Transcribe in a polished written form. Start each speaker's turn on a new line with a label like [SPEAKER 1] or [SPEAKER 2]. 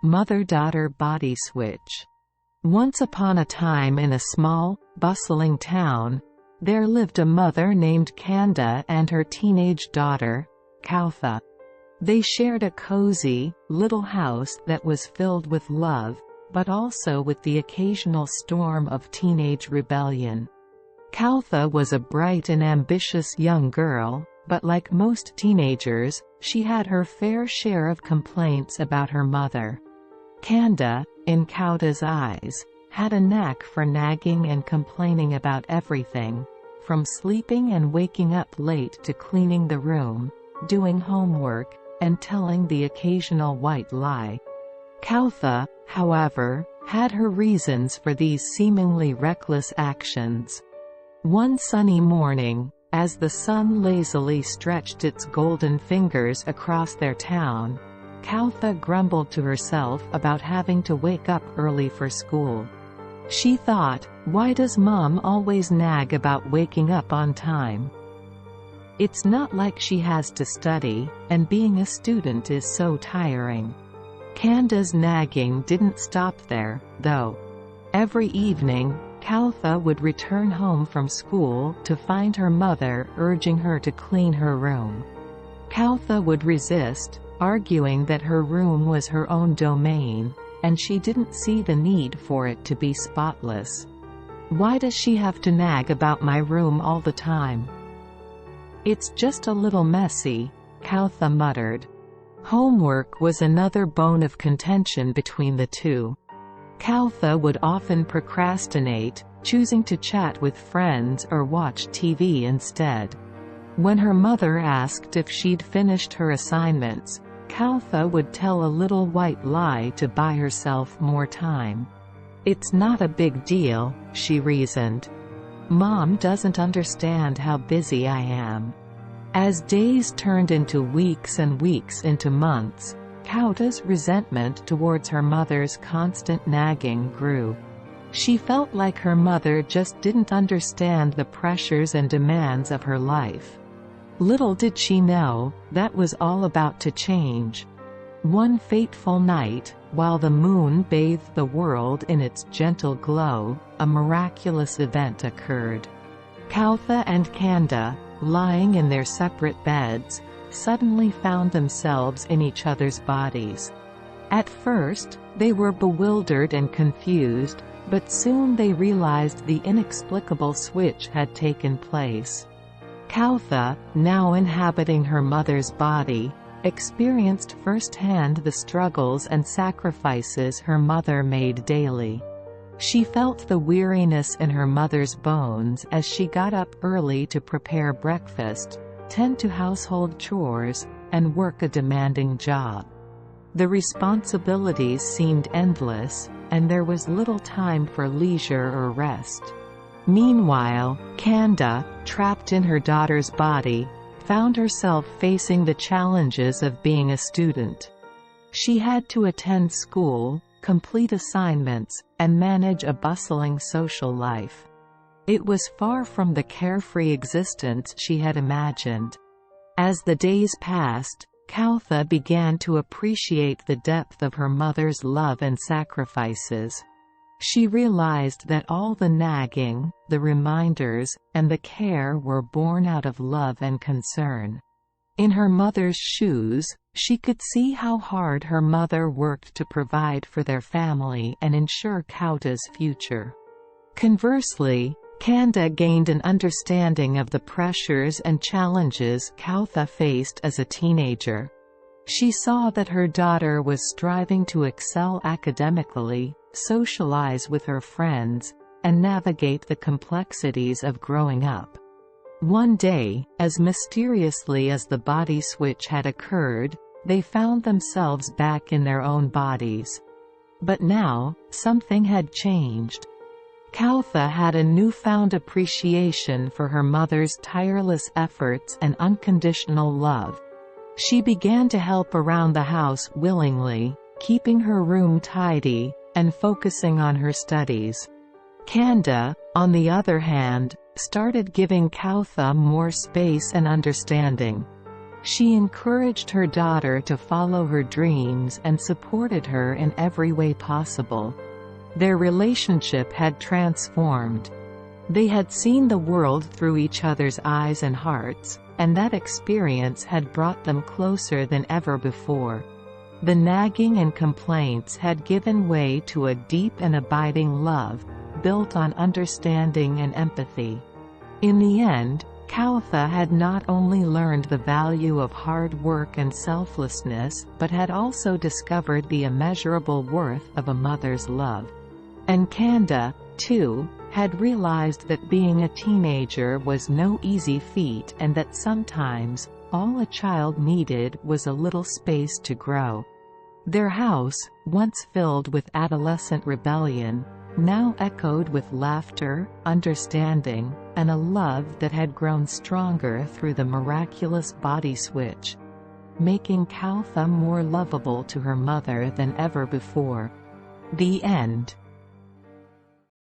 [SPEAKER 1] Mother-daughter body switch. Once upon a time in a small, bustling town, there lived a mother named Kanda and her teenage daughter, Kaewta. They shared a cozy, little house that was filled with love, but also with the occasional storm of teenage rebellion. Kaewta was a bright and ambitious young girl, but like most teenagers, she had her fair share of complaints about her mother. Kanda, in Kaewta's eyes, had a knack for nagging and complaining about everything, from sleeping and waking up late to cleaning the room, doing homework, and telling the occasional white lie. Kaewta, however, had her reasons for these seemingly reckless actions. One sunny morning, as the sun lazily stretched its golden fingers across their town, Kaewta grumbled to herself about having to wake up early for school. She thought, "Why does Mom always nag about waking up on time? It's not like she has to study, and being a student is so tiring." Kanda's nagging didn't stop there, though. Every evening, Kaewta would return home from school to find her mother urging her to clean her room. Kaewta would resist, arguing that her room was her own domain, and she didn't see the need for it to be spotless. "Why does she have to nag about my room all the time? It's just a little messy," Kaewta muttered. Homework was another bone of contention between the two. Kaewta would often procrastinate, choosing to chat with friends or watch TV instead. When her mother asked if she'd finished her assignments, Kaewta would tell a little white lie to buy herself more time. "It's not a big deal," she reasoned. "Mom doesn't understand how busy I am." As days turned into weeks and weeks into months, Kaewta's resentment towards her mother's constant nagging grew. She felt like her mother just didn't understand the pressures and demands of her life. Little did she know, that was all about to change. One fateful night, while the moon bathed the world in its gentle glow, a miraculous event occurred. Kaewta and Kanda, lying in their separate beds, suddenly found themselves in each other's bodies. At first, they were bewildered and confused, but soon they realized the inexplicable switch had taken place. Kaewta, now inhabiting her mother's body, experienced firsthand the struggles and sacrifices her mother made daily. She felt the weariness in her mother's bones as she got up early to prepare breakfast, tend to household chores, and work a demanding job. The responsibilities seemed endless, and there was little time for leisure or rest. Meanwhile, Kanda, trapped in her daughter's body, found herself facing the challenges of being a student. She had to attend school, complete assignments, and manage a bustling social life. It was far from the carefree existence she had imagined. As the days passed, Kaewta began to appreciate the depth of her mother's love and sacrifices. She realized that all the nagging, the reminders, and the care were born out of love and concern. In her mother's shoes, she could see how hard her mother worked to provide for their family and ensure Kaewta's future. Conversely, Kanda gained an understanding of the pressures and challenges Kaewta faced as a teenager. She saw that her daughter was striving to excel academically, socialize with her friends, and navigate the complexities of growing up. One day, as mysteriously as the body switch had occurred, they found themselves back in their own bodies. But now, something had changed. Kaewta had a newfound appreciation for her mother's tireless efforts and unconditional love. She began to help around the house willingly, keeping her room tidy, and focusing on her studies. Kanda, on the other hand, started giving Kaewta more space and understanding. She encouraged her daughter to follow her dreams and supported her in every way possible. Their relationship had transformed. They had seen the world through each other's eyes and hearts, and that experience had brought them closer than ever before. The nagging and complaints had given way to a deep and abiding love, built on understanding and empathy. In the end, Kaewta had not only learned the value of hard work and selflessness, but had also discovered the immeasurable worth of a mother's love. And Kanda, too, had realized that being a teenager was no easy feat and that sometimes, all a child needed was a little space to grow. Their house, once filled with adolescent rebellion, now echoed with laughter, understanding, and a love that had grown stronger through the miraculous body switch, making Kaewta more lovable to her mother than ever before. The end.